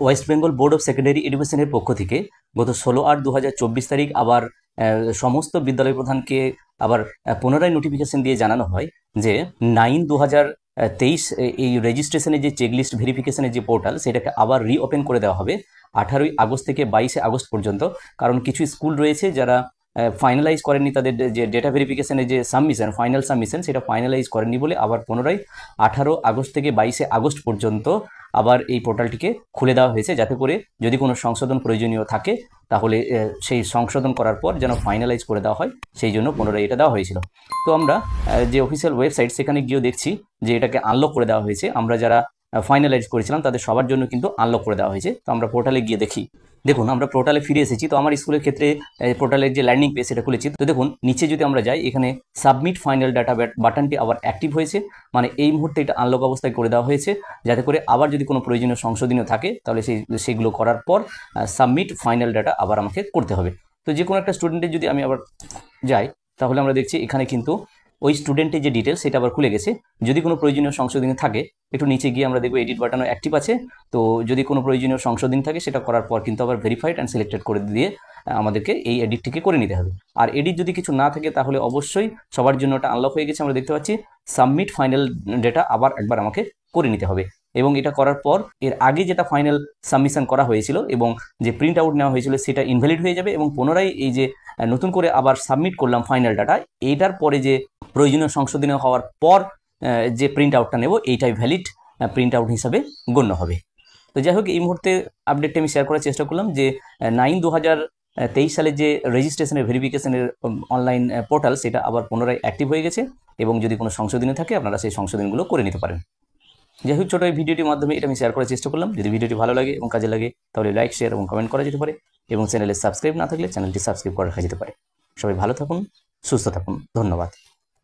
West Bengal board of secondary এডুকেশনের পক্ষ থেকে গত 16/8/2024 তারিখ আবার সমস্ত বিদ্যালয় প্রধানকে আবার পুনরায় নোটিফিকেশন দিয়ে জানানো হয় যে 9/2023 এই রেজিস্ট্রেশনের যে চেকলিস্ট ভেরিফিকেশনের যে পোর্টাল সেটাকে আবার রিওপেন করে দেওয়া হবে 18 আগস্ট থেকে 22 আগস্ট পর্যন্ত। কারণ কিছু স্কুল রয়েছে যারা ফাইনালাইজ করেননি তাদের যে ডেটা ভেরিফিকেশনের যে সাবমিশন ফাইনাল সাবমিশন সেটা ফাইনালাইজ করেননি বলে আবার পুনরায় 18 আগস্ট থেকে 22 আগস্ট পর্যন্ত আবার এই পোর্টালটিকে খুলে দেওয়া হয়েছে, যাতে করে যদি কোনো সংশোধন প্রয়োজনীয় থাকে তাহলে সেই সংশোধন করার পর যেন ফাইনালাইজ করে দেওয়া হয়, সেই জন্য পুনরায় এটা দেওয়া হয়েছিল। তো আমরা যে অফিসিয়াল ওয়েবসাইট সেখানে গিয়েও দেখছি যে এটাকে আনলক করে দেওয়া হয়েছে। আমরা যারা ফাইনালাইজ করেছিলাম তাদের সবার জন্য কিন্তু আনলক করে দেওয়া হয়েছে। তো আমরা পোর্টালে গিয়ে দেখি। দেখুন আমরা পোর্টালে ফিরে এসেছি। তো আমার স্কুলের ক্ষেত্রে পোর্টালের যে ল্যান্ডিং পেজ সেটা খুলেছি। তো দেখুন নিচে যদি আমরা যাই, এখানে সাবমিট ফাইনাল ডাটা বাটনটি আবার অ্যাক্টিভ হয়েছে, মানে এই মুহূর্তে এটা আনলক অবস্থায় করে দেওয়া হয়েছে, যাতে করে আবার যদি কোনো প্রয়োজনীয় সংশোধনীয় থাকে তাহলে সেগুলো করার পর সাবমিট ফাইনাল ডাটা আবার আমাকে করতে হবে। তো যে কোনো একটা স্টুডেন্টের যদি আমি আবার যাই, তাহলে আমরা দেখছি এখানে কিন্তু ওই স্টুডেন্টের যে ডিটেলস সেটা আবার খুলে গেছে। যদি কোনো প্রয়োজনীয় সংশোধনী থাকে একটু নিচে গিয়ে আমরা দেখব এডিট বাটনও অ্যাক্টিভ আছে। তো যদি কোনো প্রয়োজনীয় সংশোধনী থাকে সেটা করার পর কিন্তু আবার ভেরিফাইড অ্যান্ড সিলেক্টেড করে দিয়ে আমাদেরকে এই এডিটটিকে করে নিতে হবে। আর এডিট যদি কিছু না থাকে তাহলে অবশ্যই সবার জন্য ওটা আনলক হয়ে গেছে। আমরা দেখতে পাচ্ছি সাবমিট ফাইনাল ডেটা আবার একবার আমাকে করে নিতে হবে, এবং এটা করার পর এর আগে যেটা ফাইনাল সাবমিশন করা হয়েছিল এবং যে প্রিন্ট আউট নেওয়া হয়েছিল সেটা ইনভ্যালিড হয়ে যাবে, এবং পুনরায় এই যে নতুন করে আবার সাবমিট করলাম ফাইনাল ডাটা, এইটার পরে যে প্রয়োজনীয় সংশোধনী হওয়ার পর যে প্রিন্ট আউটটা নেব এইটাই ভ্যালিড প্রিন্ট আউট হিসাবে গণ্য হবে। তো যাই হোক এই মুহূর্তে আপডেটটা আমি শেয়ার করার চেষ্টা করলাম যে 9/2023 সালে যে রেজিস্ট্রেশনের ভেরিফিকেশনের অনলাইন পোর্টাল সেটা আবার পুনরায় অ্যাক্টিভ হয়ে গেছে, এবং যদি কোনো সংশোধনী থাকে আপনারা সেই সংশোধনীগুলো করে নিতে পারেন। যাই হোক ছোটো এই ভিডিওটির মাধ্যমে এটা আমি শেয়ার করার চেষ্টা করলাম। যদি ভিডিওটি ভালো লাগে এবং কাজে লাগে তাহলে লাইক, শেয়ার এবং কমেন্ট করা যেতে পারে, এবং চ্যানেলে সাবস্ক্রাইব না থাকলে চ্যানেলটি সাবস্ক্রাইব করা রাখা যেতে পারে। সবাই ভালো থাকুন, সুস্থ থাকুন, ধন্যবাদ।